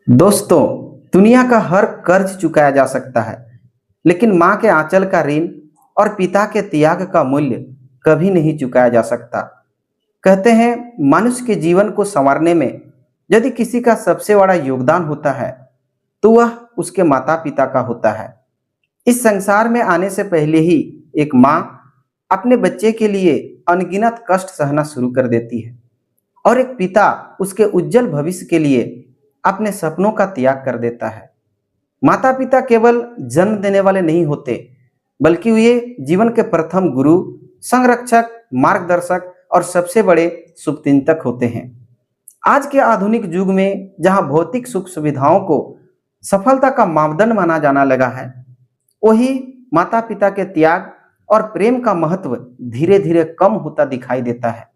दोस्तों, दुनिया का हर कर्ज चुकाया जा सकता है, लेकिन माँ के आंचल का ऋण और पिता के त्याग का मूल्य कभी नहीं चुकाया जा सकता। कहते हैं, मनुष्य के जीवन को संवारने में यदि किसी का सबसे बड़ा योगदान होता है, तो वह उसके माता पिता का होता है। इस संसार में आने से पहले ही एक माँ अपने बच्चे के लिए अनगिनत कष्ट सहना शुरू कर देती है और एक पिता उसके उज्जवल भविष्य के लिए अपने सपनों का त्याग कर देता है। माता पिता केवल जन्म देने वाले नहीं होते, बल्कि वे जीवन के प्रथम गुरु, संरक्षक, मार्गदर्शक और सबसे बड़े शुभचिंतक होते हैं। आज के आधुनिक युग में जहां भौतिक सुख सुविधाओं को सफलता का मापदंड माना जाना लगा है, वही माता पिता के त्याग और प्रेम का महत्व धीरे धीरे कम होता दिखाई देता है।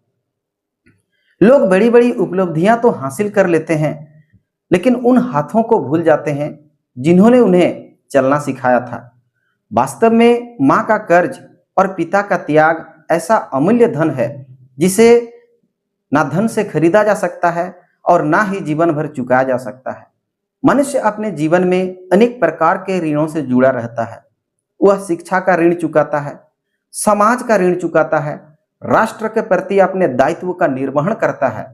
लोग बड़ी बड़ी उपलब्धियां तो हासिल कर लेते हैं, लेकिन उन हाथों को भूल जाते हैं जिन्होंने उन्हें चलना सिखाया था। वास्तव में माँ का कर्ज और पिता का त्याग ऐसा अमूल्य धन है जिसे ना धन से खरीदा जा सकता है और ना ही जीवन भर चुकाया जा सकता है। मनुष्य अपने जीवन में अनेक प्रकार के ऋणों से जुड़ा रहता है। वह शिक्षा का ऋण चुकाता है, समाज का ऋण चुकाता है, राष्ट्र के प्रति अपने दायित्व का निर्वहन करता है,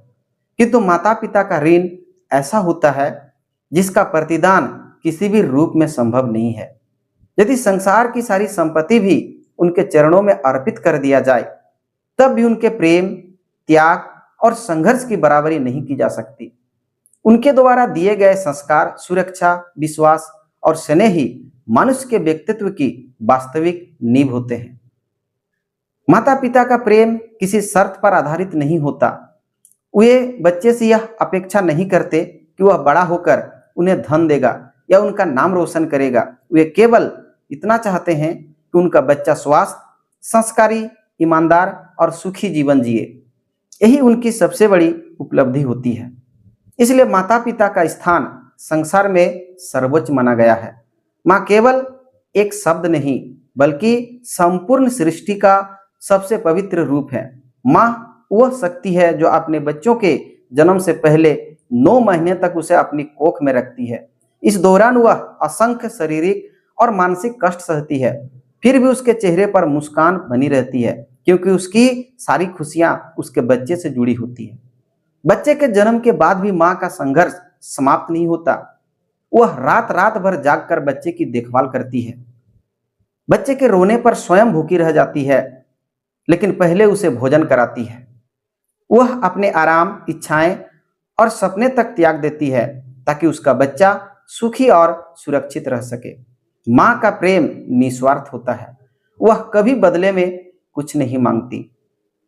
किंतु माता पिता का ऋण ऐसा होता है जिसका प्रतिदान किसी भी रूप में संभव नहीं है। यदि संसार की सारी संपत्ति भी उनके चरणों में अर्पित कर दिया जाए, तब भी उनके प्रेम, त्याग और संघर्ष की बराबरी नहीं की जा सकती। उनके द्वारा दिए गए संस्कार, सुरक्षा, विश्वास और स्नेह ही मनुष्य के व्यक्तित्व की वास्तविक नींव होते हैं। माता पिता का प्रेम किसी शर्त पर आधारित नहीं होता। वे बच्चे से यह अपेक्षा नहीं करते कि वह बड़ा होकर उन्हें धन देगा या उनका नाम रोशन करेगा। वे केवल इतना चाहते हैं कि उनका बच्चा स्वस्थ, संस्कारी, ईमानदार और सुखी जीवन जिए। यही उनकी सबसे बड़ी उपलब्धि होती है। इसलिए माता पिता का स्थान संसार में सर्वोच्च माना गया है। माँ केवल एक शब्द नहीं, बल्कि संपूर्ण सृष्टि का सबसे पवित्र रूप है। माँ वह शक्ति है जो अपने बच्चों के जन्म से पहले 9 महीने तक उसे अपनी कोख में रखती है। इस दौरान वह असंख्य शारीरिक और मानसिक कष्ट सहती है, फिर भी उसके चेहरे पर मुस्कान बनी रहती है, क्योंकि उसकी सारी खुशियां उसके बच्चे से जुड़ी होती है। बच्चे के जन्म के बाद भी माँ का संघर्ष समाप्त नहीं होता। वह रात रात भर जागकर बच्चे की देखभाल करती है। बच्चे के रोने पर स्वयं भूखी रह जाती है, लेकिन पहले उसे भोजन कराती है। वह अपने आराम, इच्छाएं और सपने तक त्याग देती है ताकि उसका बच्चा सुखी और सुरक्षित रह सके। माँ का प्रेम निस्वार्थ होता है। वह कभी बदले में कुछ नहीं मांगती।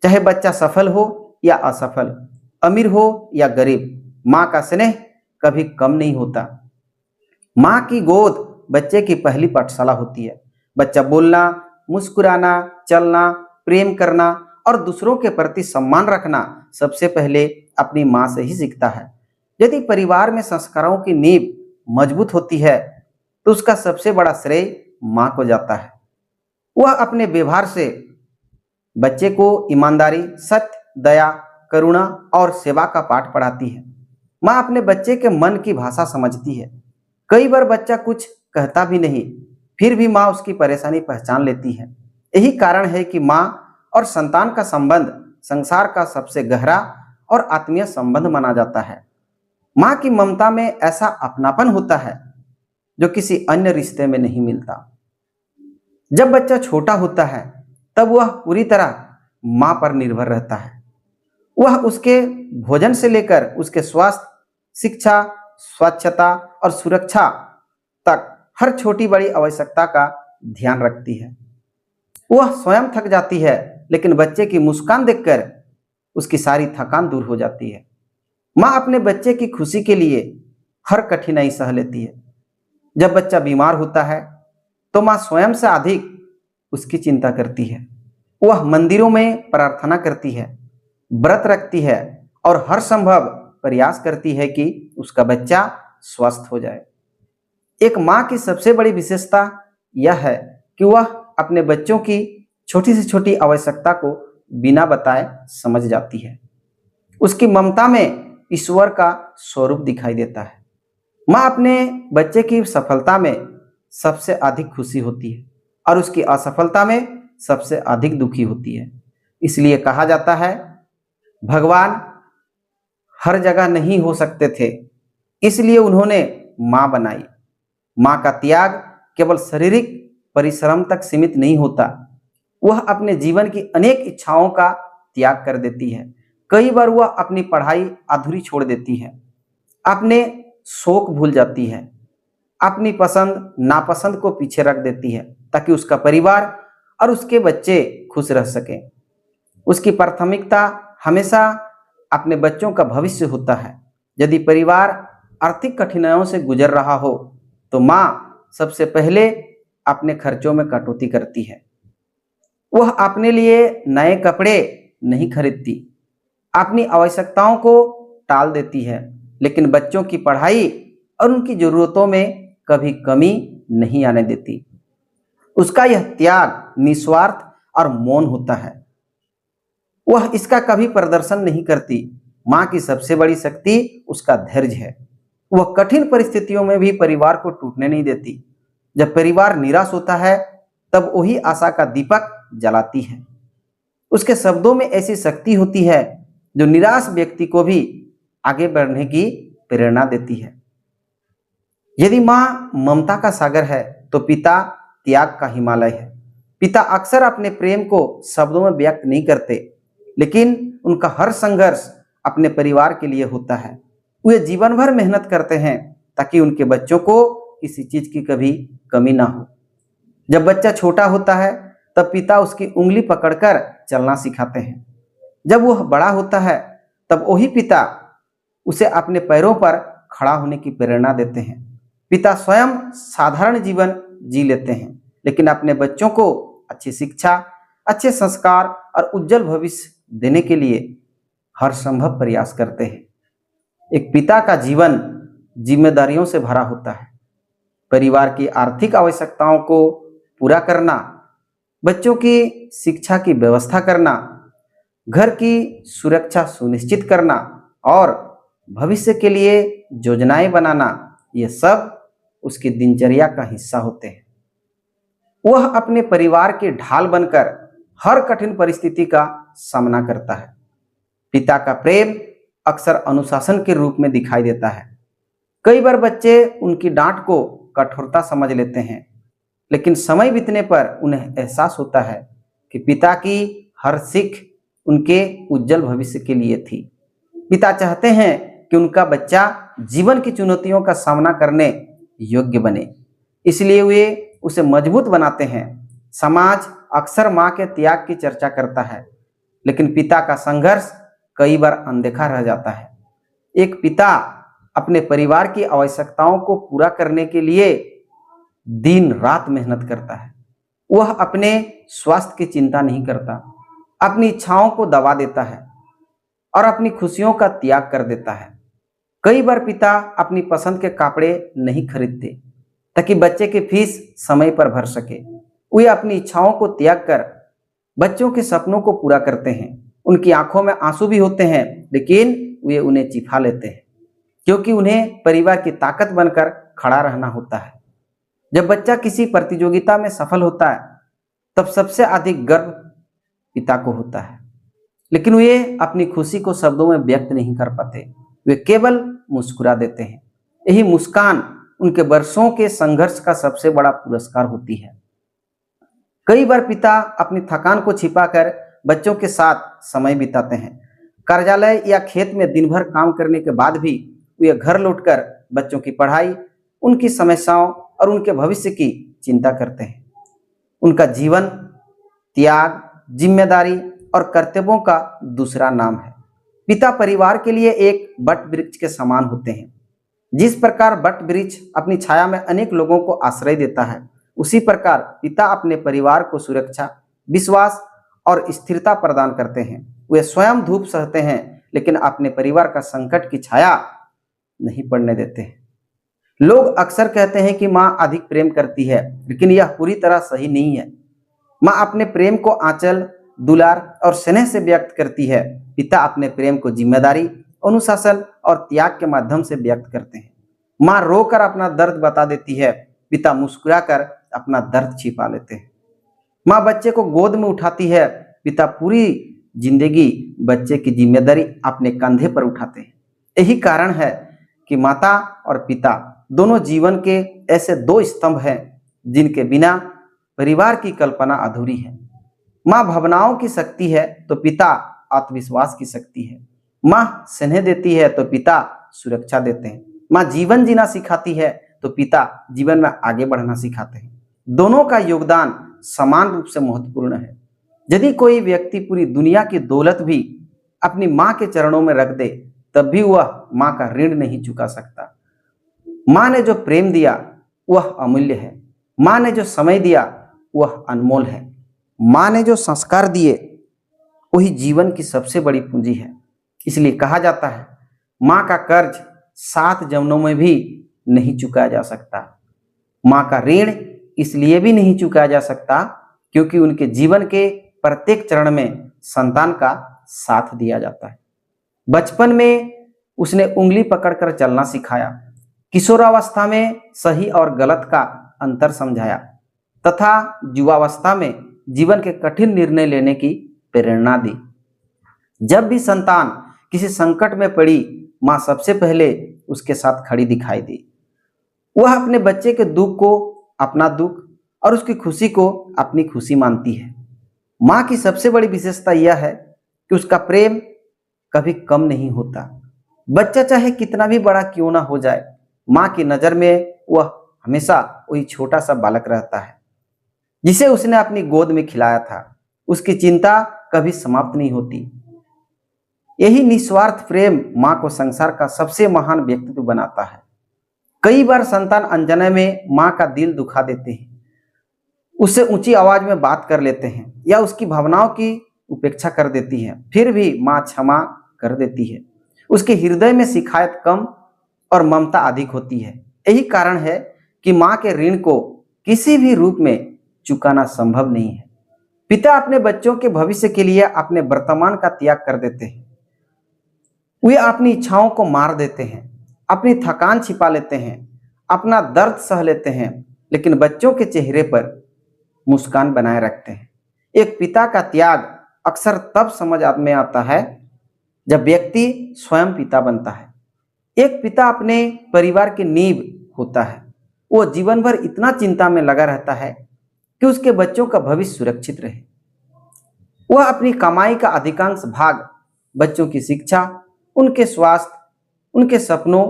चाहे बच्चा सफल हो या असफल, अमीर हो या गरीब, माँ का स्नेह कभी कम नहीं होता। माँ की गोद बच्चे की पहली पाठशाला होती है। बच्चा बोलना, मुस्कुराना, चलना, प्रेम करना और दूसरों के प्रति सम्मान रखना सबसे पहले अपनी माँ से ही सीखता है। यदि परिवार में संस्कारों की नींव मजबूत होती है, तो उसका सबसे बड़ा श्रेय माँ को जाता है। वह अपने व्यवहार से बच्चे को ईमानदारी, सत्य, दया, करुणा और सेवा का पाठ पढ़ाती है। माँ अपने बच्चे के मन की भाषा समझती है। कई बार बच्चा कुछ कहता भी नहीं, फिर भी माँ उसकी परेशानी पहचान लेती है। यही कारण है कि माँ और संतान का संबंध संसार का सबसे गहरा और आत्मीय संबंध माना जाता है। माँ की ममता में ऐसा अपनापन होता है जो किसी अन्य रिश्ते में नहीं मिलता। जब बच्चा छोटा होता है, तब वह पूरी तरह माँ पर निर्भर रहता है। वह उसके भोजन से लेकर उसके स्वास्थ्य, शिक्षा, स्वच्छता और सुरक्षा तक हर छोटी बड़ी आवश्यकता का ध्यान रखती है। वह स्वयं थक जाती है, लेकिन बच्चे की मुस्कान देखकर उसकी सारी थकान दूर हो जाती है। माँ अपने बच्चे की खुशी के लिए हर कठिनाई सह लेती है। जब बच्चा बीमार होता है, तो माँ स्वयं से अधिक उसकी चिंता करती है। वह मंदिरों में प्रार्थना करती है, व्रत रखती है और हर संभव प्रयास करती है कि उसका बच्चा स्वस्थ हो जाए। एक माँ की सबसे बड़ी विशेषता यह है कि वह अपने बच्चों की छोटी से छोटी आवश्यकता को बिना बताए समझ जाती है। उसकी ममता में ईश्वर का स्वरूप दिखाई देता है। माँ अपने बच्चे की सफलता में सबसे अधिक खुशी होती है और उसकी असफलता में सबसे अधिक दुखी होती है। इसलिए कहा जाता है, भगवान हर जगह नहीं हो सकते थे, इसलिए उन्होंने माँ बनाई। माँ का त्याग केवल शारीरिक परिश्रम तक सीमित नहीं होता, वह अपने जीवन की अनेक इच्छाओं का त्याग कर देती है। कई बार वह अपनी पढ़ाई अधूरी छोड़ देती है, अपने शौक भूल जाती है, अपनी पसंद नापसंद को पीछे रख देती है ताकि उसका परिवार और उसके बच्चे खुश रह सकें। उसकी प्राथमिकता हमेशा अपने बच्चों का भविष्य होता है। यदि परिवार आर्थिक कठिनाइयों से गुजर रहा हो तो माँ सबसे पहले अपने खर्चों में कटौती करती है। वह अपने लिए नए कपड़े नहीं खरीदती, अपनी आवश्यकताओं को टाल देती है, लेकिन बच्चों की पढ़ाई और उनकी जरूरतों में कभी कमी नहीं आने देती। उसका यह त्याग निस्वार्थ और मौन होता है, वह इसका कभी प्रदर्शन नहीं करती। माँ की सबसे बड़ी शक्ति उसका धैर्य है। वह कठिन परिस्थितियों में भी परिवार को टूटने नहीं देती। जब परिवार निराश होता है तब वही आशा का दीपक जलाती है। उसके शब्दों में ऐसी शक्ति होती है जो निराश व्यक्ति को भी आगे बढ़ने की प्रेरणा देती है। यदि माँ ममता का सागर है तो पिता त्याग का हिमालय है। पिता अक्सर अपने प्रेम को शब्दों में व्यक्त नहीं करते, लेकिन उनका हर संघर्ष अपने परिवार के लिए होता है। वे जीवन भर मेहनत करते हैं ताकि उनके बच्चों को किसी चीज की कभी कमी ना हो। जब बच्चा छोटा होता है तब पिता उसकी उंगली पकड़कर चलना सिखाते हैं। जब वह बड़ा होता है तब वही पिता उसे अपने पैरों पर खड़ा होने की प्रेरणा देते हैं। पिता स्वयं साधारण जीवन जी लेते हैं, लेकिन अपने बच्चों को अच्छी शिक्षा, अच्छे संस्कार और उज्जवल भविष्य देने के लिए हर संभव प्रयास करते हैं। एक पिता का जीवन जिम्मेदारियों से भरा होता है। परिवार की आर्थिक आवश्यकताओं को पूरा करना, बच्चों की शिक्षा की व्यवस्था करना, घर की सुरक्षा सुनिश्चित करना और भविष्य के लिए योजनाएं बनाना, ये सब उसकी दिनचर्या का हिस्सा होते हैं। वह अपने परिवार के ढाल बनकर हर कठिन परिस्थिति का सामना करता है। पिता का प्रेम अक्सर अनुशासन के रूप में दिखाई देता है। कई बार बच्चे उनकी डांट को कठोरता समझ लेते हैं, लेकिन समय बीतने पर उन्हें एहसास होता है कि पिता की हर सीख उनके उज्जवल भविष्य के लिए थी। पिता चाहते हैं कि उनका बच्चा जीवन की चुनौतियों का सामना करने योग्य बने, इसलिए वे उसे मजबूत बनाते हैं। समाज अक्सर माँ के त्याग की चर्चा करता है, लेकिन पिता का संघर्ष कई बार अनदेखा रह जाता है। एक पिता अपने परिवार की आवश्यकताओं को पूरा करने के लिए दिन रात मेहनत करता है। वह अपने स्वास्थ्य की चिंता नहीं करता, अपनी इच्छाओं को दबा देता है और अपनी खुशियों का त्याग कर देता है। कई बार पिता अपनी पसंद के कपड़े नहीं खरीदते ताकि बच्चे की फीस समय पर भर सके। वे अपनी इच्छाओं को त्याग कर बच्चों के सपनों को पूरा करते हैं। उनकी आंखों में आंसू भी होते हैं, लेकिन वे उन्हें छिपा लेते हैं, क्योंकि उन्हें परिवार की ताकत बनकर खड़ा रहना होता है। जब बच्चा किसी प्रतियोगिता में सफल होता है तब सबसे अधिक गर्व पिता को होता है, लेकिन वे अपनी खुशी को शब्दों में व्यक्त नहीं कर पाते। वे केवल मुस्कुरा देते हैं। यही मुस्कान उनके वर्षों के संघर्ष का सबसे बड़ा पुरस्कार होती है। कई बार पिता अपनी थकान को छिपाकर बच्चों के साथ समय बिताते हैं। कार्यालय या खेत में दिन भर काम करने के बाद भी वे घर लौटकर बच्चों की पढ़ाई, उनकी समस्याओं और उनके भविष्य की चिंता करते हैं। उनका जीवन त्याग, जिम्मेदारी और कर्तव्यों का दूसरा नाम है। पिता परिवार के लिए एक वट वृक्ष के समान होते हैं। जिस प्रकार वट वृक्ष अपनी छाया में अनेक लोगों को आश्रय देता है, उसी प्रकार पिता अपने परिवार को सुरक्षा, विश्वास और स्थिरता प्रदान करते हैं। वे स्वयं धूप सहते हैं, लेकिन अपने परिवार का संकट की छाया नहीं पड़ने देते हैं। लोग अक्सर कहते हैं कि माँ अधिक प्रेम करती है, लेकिन यह पूरी तरह सही नहीं है। माँ अपने प्रेम को आंचल, दुलार और स्नेह से व्यक्त करती है। पिता अपने प्रेम को जिम्मेदारी, अनुशासन और त्याग के माध्यम से व्यक्त करते हैं। माँ रोकर अपना दर्द बता देती है, पिता मुस्कुराकर अपना दर्द छिपा लेते हैं। माँ बच्चे को गोद में उठाती है, पिता पूरी जिंदगी बच्चे की जिम्मेदारी अपने कंधे पर उठाते हैं। यही कारण है कि माता और पिता दोनों जीवन के ऐसे दो स्तंभ हैं जिनके बिना परिवार की कल्पना अधूरी है। माँ भावनाओं की शक्ति है तो पिता आत्मविश्वास की शक्ति है। माँ स्नेह देती है तो पिता सुरक्षा देते हैं। माँ जीवन जीना सिखाती है तो पिता जीवन में आगे बढ़ना सिखाते हैं। दोनों का योगदान समान रूप से महत्वपूर्ण है। यदि कोई व्यक्ति पूरी दुनिया की दौलत भी अपनी माँ के चरणों में रख दे, तब भी वह माँ का ऋण नहीं चुका सकता। माँ ने जो प्रेम दिया वह अमूल्य है। माँ ने जो समय दिया वह अनमोल है। माँ ने जो संस्कार दिए वही जीवन की सबसे बड़ी पूंजी है। इसलिए कहा जाता है, माँ का कर्ज 7 जन्मों में भी नहीं चुकाया जा सकता। माँ का ऋण इसलिए भी नहीं चुकाया जा सकता क्योंकि उनके जीवन के प्रत्येक चरण में संतान का साथ दिया जाता है। बचपन में उसने उंगली पकड़कर चलना सिखाया, किशोरावस्था में सही और गलत का अंतर समझाया तथा युवावस्था में जीवन के कठिन निर्णय लेने की प्रेरणा दी। जब भी संतान किसी संकट में पड़ी, माँ सबसे पहले उसके साथ खड़ी दिखाई दी। वह अपने बच्चे के दुख को अपना दुख और उसकी खुशी को अपनी खुशी मानती है। माँ की सबसे बड़ी विशेषता यह है कि उसका प्रेम कभी कम नहीं होता। बच्चा चाहे कितना भी बड़ा क्यों ना हो जाए, माँ की नज़र में वह हमेशा वही छोटा सा बालक रहता है जिसे उसने अपनी गोद में खिलाया था। उसकी चिंता कभी समाप्त नहीं होती। यही निस्वार्थ प्रेम माँ को संसार का सबसे महान व्यक्तित्व बनाता है। कई बार संतान अनजाने में माँ का दिल दुखा देते हैं, उससे ऊंची आवाज में बात कर लेते हैं या उसकी भावनाओं की उपेक्षा कर देती है। फिर भी माँ क्षमा कर देती है। उसके हृदय में शिकायत कम और ममता अधिक होती है। यही कारण है कि माँ के ऋण को किसी भी रूप में चुकाना संभव नहीं है। पिता अपने बच्चों के भविष्य के लिए अपने वर्तमान का त्याग कर देते हैं। वे अपनी इच्छाओं को मार देते हैं, अपनी थकान छिपा लेते हैं, अपना दर्द सह लेते हैं, लेकिन बच्चों के चेहरे पर मुस्कान बनाए रखते हैं। एक पिता का त्याग अक्सर तब समझ में आता है जब व्यक्ति स्वयं पिता बनता है। एक पिता अपने परिवार की नींव होता है। वो जीवन भर इतना चिंता में लगा रहता है कि उसके बच्चों का भविष्य सुरक्षित रहे। वह अपनी कमाई का अधिकांश भाग बच्चों की शिक्षा, उनके स्वास्थ्य, उनके सपनों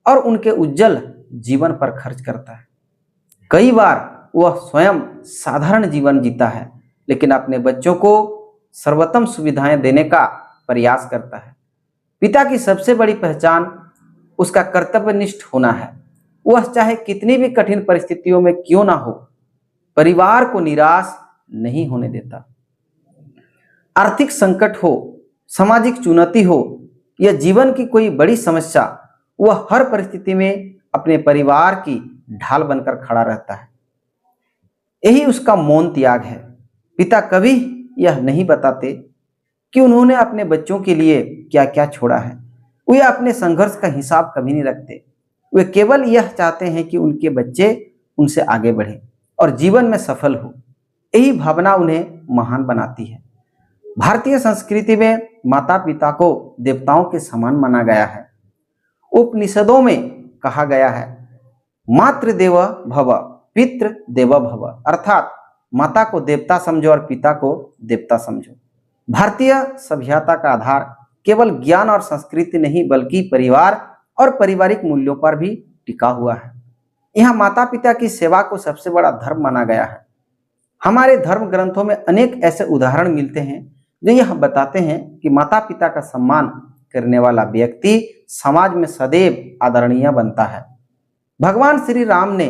और उनके उज्जवल जीवन पर खर्च करता है। कई बार वह स्वयं साधारण जीवन जीता है, लेकिन अपने बच्चों को सर्वोत्तम सुविधाएं देने का प्रयास करता है। पिता की सबसे बड़ी पहचान उसका कर्तव्यनिष्ठ होना है। वह चाहे कितनी भी कठिन परिस्थितियों में क्यों ना हो, परिवार को निराश नहीं होने देता। आर्थिक संकट हो, सामाजिक चुनौती हो या जीवन की कोई बड़ी समस्या, वह हर परिस्थिति में अपने परिवार की ढाल बनकर खड़ा रहता है। यही उसका मौन त्याग है। पिता कभी यह नहीं बताते कि उन्होंने अपने बच्चों के लिए क्या क्या छोड़ा है। वे अपने संघर्ष का हिसाब कभी नहीं रखते। वे केवल यह चाहते हैं कि उनके बच्चे उनसे आगे बढ़े और जीवन में सफल हो। यही भावना उन्हें महान बनाती है। भारतीय संस्कृति में माता पिता को देवताओं के समान माना गया है। उपनिषदों में कहा गया है, मातृदेव भव पितृ देव भव, अर्थात माता को देवता समझो और पिता को देवता समझो। भारतीय सभ्यता का आधार केवल ज्ञान और संस्कृति नहीं बल्कि परिवार और पारिवारिक मूल्यों पर भी टिका हुआ है। यहाँ माता पिता की सेवा को सबसे बड़ा धर्म माना गया है। हमारे धर्म ग्रंथों में अनेक ऐसे उदाहरण मिलते हैं जो यह बताते हैं कि माता पिता का सम्मान करने वाला व्यक्ति समाज में सदैव आदरणीय बनता है। भगवान श्री राम ने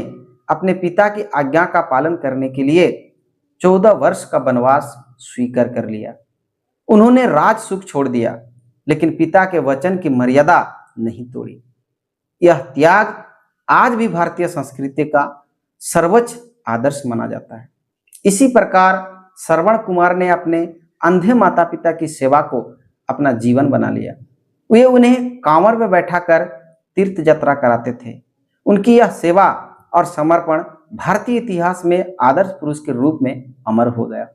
अपने पिता की आज्ञा का पालन करने के लिए 14 वर्ष का वनवास स्वीकार कर लिया। उन्होंने राज सुख छोड़ दिया, लेकिन पिता के वचन की मर्यादा नहीं तोड़ी। यह त्याग आज भी भारतीय संस्कृति का सर्वोच्च आदर्श माना जाता है। इसी प्रकार श्रवण कुमार ने अपने अंधे माता पिता की सेवा को अपना जीवन बना लिया। वे उन्हें कांवर में बैठाकर तीर्थ यात्रा कराते थे, उनकी यह सेवा और समर्पण भारतीय इतिहास में आदर्श पुरुष के रूप में अमर हो गया।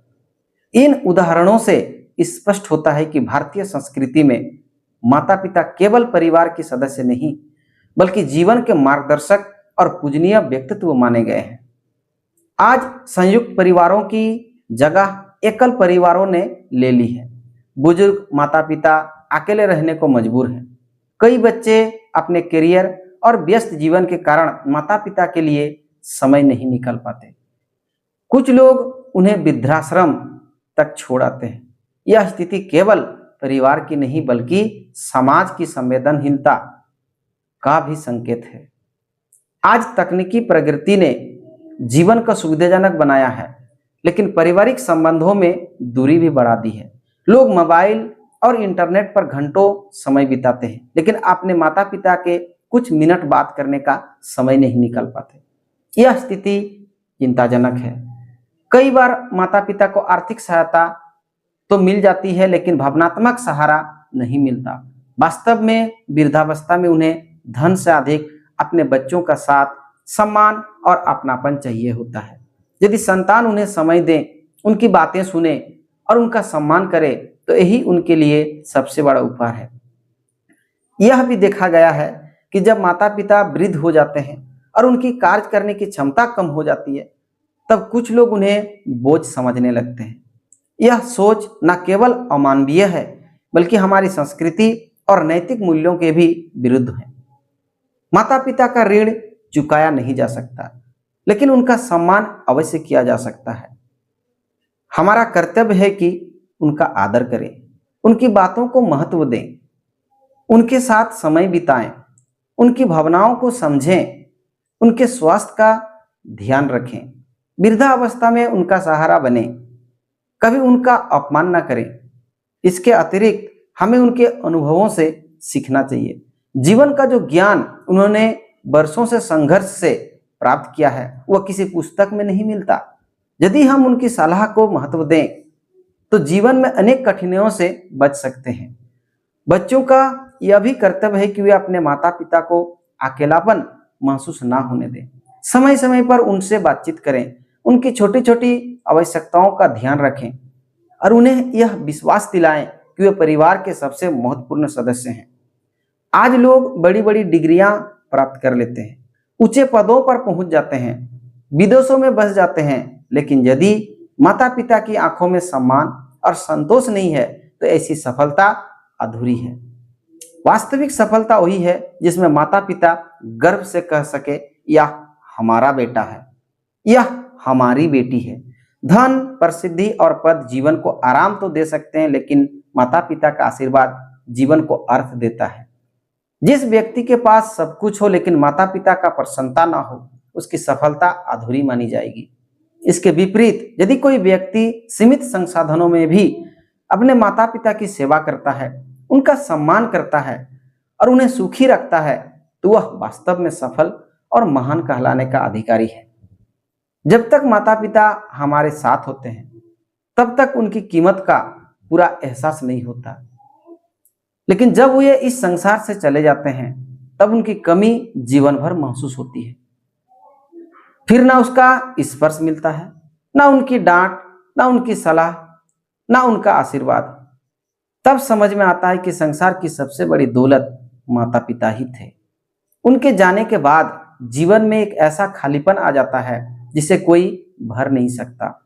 इन उदाहरणों से स्पष्ट होता है कि भारतीय संस्कृति में माता पिता केवल परिवार के सदस्य नहीं, बल्कि जीवन के मार्गदर्शक और पूजनीय व्यक्तित्व माने गए हैं। आज संयुक्त परिवारों की जगह एकल परिवारों ने ले ली है। बुजुर्ग माता पिता अकेले रहने को मजबूर हैं। कई बच्चे अपने करियर और व्यस्त जीवन के कारण माता पिता के लिए समय नहीं निकाल पाते। कुछ लोग उन्हें वृद्धाश्रम तक छोड़ आते हैं। यह स्थिति केवल परिवार की नहीं, बल्कि समाज की संवेदनहीनता का भी संकेत है। आज तकनीकी प्रगति ने जीवन को सुविधाजनक बनाया है, लेकिन पारिवारिक संबंधों में दूरी भी बढ़ा दी है। लोग मोबाइल और इंटरनेट पर घंटों समय बिताते हैं, लेकिन अपने माता पिता के कुछ मिनट बात करने का समय नहीं निकाल पाते। यह स्थिति चिंताजनक है। कई बार माता पिता को आर्थिक सहायता तो मिल जाती है, लेकिन भावनात्मक सहारा नहीं मिलता। वास्तव में वृद्धावस्था में उन्हें धन से अधिक अपने बच्चों का साथ, सम्मान और अपनापन चाहिए होता है। यदि संतान उन्हें समय दें, उनकी बातें सुने और उनका सम्मान करे, तो यही उनके लिए सबसे बड़ा उपहार है। यह भी देखा गया है कि जब माता पिता वृद्ध हो जाते हैं और उनकी कार्य करने की क्षमता कम हो जाती है, तब कुछ लोग उन्हें बोझ समझने लगते हैं। यह सोच न केवल अमानवीय है, बल्कि हमारी संस्कृति और नैतिक मूल्यों के भी विरुद्ध है। माता पिता का ऋण चुकाया नहीं जा सकता, लेकिन उनका सम्मान अवश्य किया जा सकता है। हमारा कर्तव्य है कि उनका आदर करें, उनकी बातों को महत्व दें, उनके साथ समय बिताएं, उनकी भावनाओं को समझें, उनके स्वास्थ्य का ध्यान रखें, वृद्धावस्था में उनका सहारा बने, कभी उनका अपमान न करें। इसके अतिरिक्त हमें उनके अनुभवों से सीखना चाहिए। जीवन का जो ज्ञान उन्होंने वर्षों से संघर्ष से प्राप्त किया है, वह किसी पुस्तक में नहीं मिलता। यदि हम उनकी सलाह को महत्व दें, तो जीवन में अनेक कठिनाइयों से बच सकते हैं। बच्चों का यह भी कर्तव्य है कि वे अपने माता पिता को अकेलापन महसूस ना होने दें। समय समय पर उनसे बातचीत करें, उनकी छोटी छोटी आवश्यकताओं का ध्यान रखें और उन्हें यह विश्वास दिलाएं कि वे परिवार के सबसे महत्वपूर्ण सदस्य हैं। आज लोग बड़ी बड़ी डिग्रियां प्राप्त कर लेते हैं, ऊंचे पदों पर पहुंच जाते हैं, विदेशों में बस जाते हैं, लेकिन यदि माता पिता की आंखों में सम्मान और संतोष नहीं है, तो ऐसी सफलता अधूरी है। वास्तविक सफलता वही है जिसमें माता पिता गर्व से कह सके, यह हमारा बेटा है, यह हमारी बेटी है। धन, प्रसिद्धि और पद जीवन को आराम तो दे सकते हैं, लेकिन माता पिता का आशीर्वाद जीवन को अर्थ देता है। जिस व्यक्ति के पास सब कुछ हो लेकिन माता पिता का प्रसन्नता ना हो, उसकी सफलता अधूरी मानी जाएगी। इसके विपरीत यदि कोई व्यक्ति सीमित संसाधनों में भी अपने माता पिता की सेवा करता है, उनका सम्मान करता है और उन्हें सुखी रखता है, तो वह वास्तव में सफल और महान कहलाने का अधिकारी है। जब तक माता पिता हमारे साथ होते हैं, तब तक उनकी कीमत का पूरा एहसास नहीं होता, लेकिन जब वे इस संसार से चले जाते हैं, तब उनकी कमी जीवन भर महसूस होती है। फिर ना उसका स्पर्श मिलता है, ना उनकी डांट, ना उनकी सलाह, ना उनका आशीर्वाद। तब समझ में आता है कि संसार की सबसे बड़ी दौलत माता पिता ही थे। उनके जाने के बाद जीवन में एक ऐसा खालीपन आ जाता है जिसे कोई भर नहीं सकता।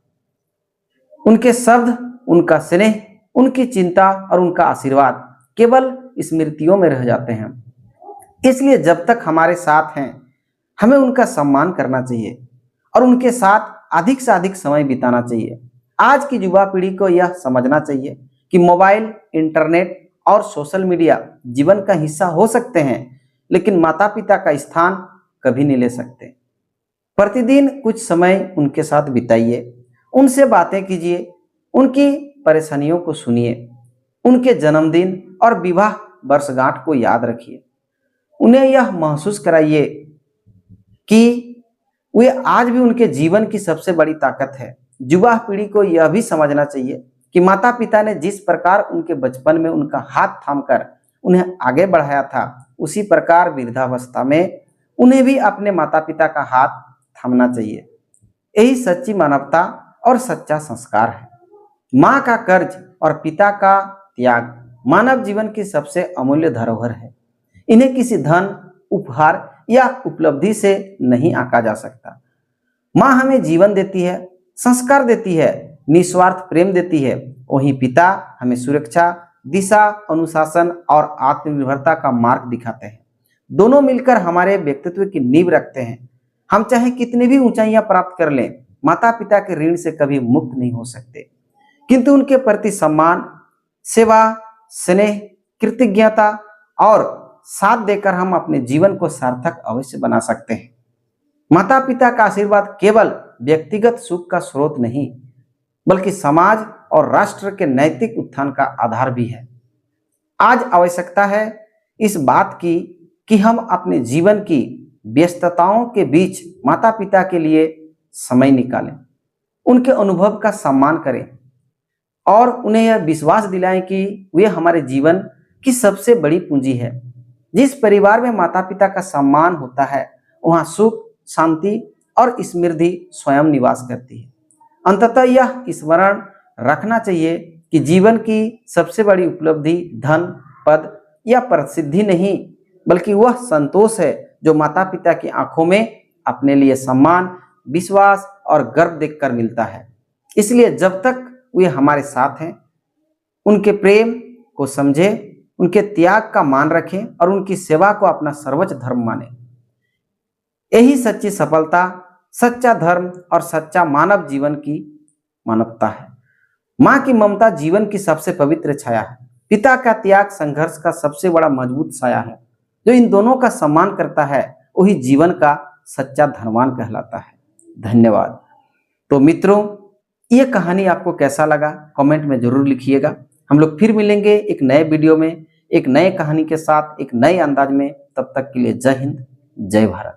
उनके शब्द, उनका स्नेह, उनकी चिंता और उनका आशीर्वाद केवल स्मृतियों में रह जाते हैं। इसलिए जब तक हमारे साथ हैं, हमें उनका सम्मान करना चाहिए और उनके साथ अधिक से अधिक समय बिताना चाहिए। आज की युवा पीढ़ी को यह समझना चाहिए कि मोबाइल, इंटरनेट और सोशल मीडिया जीवन का हिस्सा हो सकते हैं, लेकिन माता पिता का स्थान कभी नहीं ले सकते। प्रतिदिन कुछ समय उनके साथ बिताइए, उनसे बातें कीजिए, उनकी परेशानियों को सुनिए, उनके जन्मदिन और विवाह वर्षगांठ को याद रखिए। उन्हें यह महसूस कराइए कि वे आज भी उनके जीवन की सबसे बड़ी ताकत है। युवा पीढ़ी को यह भी समझना चाहिए कि माता पिता ने जिस प्रकार उनके बचपन में उनका हाथ थामकर उन्हें आगे बढ़ाया था, उसी प्रकार वृद्धावस्था में उन्हें भी अपने माता पिता का हाथ थामना चाहिए। यही सच्ची मानवता और सच्चा संस्कार है। माँ का कर्ज और पिता का त्याग मानव जीवन की सबसे अमूल्य धरोहर है। इन्हें किसी धन, उपहार या उपलब्धि से नहीं आंका जा सकता। माँ हमें जीवन देती है, संस्कार देती है, निस्वार्थ प्रेम देती है। वहीं पिता हमें सुरक्षा, दिशा, अनुशासन और आत्मनिर्भरता का मार्ग दिखाते हैं। दोनों मिलकर हमारे व्यक्तित्व की नींव रखते हैं। हम चाहे कितनी भी ऊंचाइयां प्राप्त कर लें, माता पिता के ऋण से कभी मुक्त नहीं हो सकते, किंतु उनके प्रति सम्मान, सेवा, स्नेह, कृतज्ञता और साथ देकर हम अपने जीवन को सार्थक अवश्य बना सकते हैं। माता पिता का आशीर्वाद केवल व्यक्तिगत सुख का स्रोत नहीं, बल्कि समाज और राष्ट्र के नैतिक उत्थान का आधार भी है। आज आवश्यकता है इस बात की कि हम अपने जीवन की व्यस्तताओं के बीच माता पिता के लिए समय निकालें, उनके अनुभव का सम्मान करें और उन्हें यह विश्वास दिलाएं कि वे हमारे जीवन की सबसे बड़ी पूंजी है। जिस परिवार में माता पिता का सम्मान होता है, वहाँ सुख, शांति और समृद्धि स्वयं निवास करती है। अंततः यह स्मरण रखना चाहिए कि जीवन की सबसे बड़ी उपलब्धि धन, पद या प्रसिद्धि नहीं, बल्कि वह संतोष है जो माता पिता की आंखों में अपने लिए सम्मान, विश्वास और गर्व देखकर मिलता है। इसलिए जब तक वे हमारे साथ हैं, उनके प्रेम को समझें, उनके त्याग का मान रखें और उनकी सेवा को अपना सर्वोच्च धर्म मानें। यही सच्ची सफलता, सच्चा धर्म और सच्चा मानव जीवन की मानवता है। माँ की ममता जीवन की सबसे पवित्र छाया है। पिता का त्याग संघर्ष का सबसे बड़ा मजबूत साया है। जो इन दोनों का सम्मान करता है, वही जीवन का सच्चा धनवान कहलाता है। धन्यवाद। तो मित्रों, ये कहानी आपको कैसा लगा कमेंट में जरूर लिखिएगा। हम लोग फिर मिलेंगे एक नए वीडियो में, एक नए कहानी के साथ, एक नए अंदाज में। तब तक के लिए जय हिंद, जय भारत।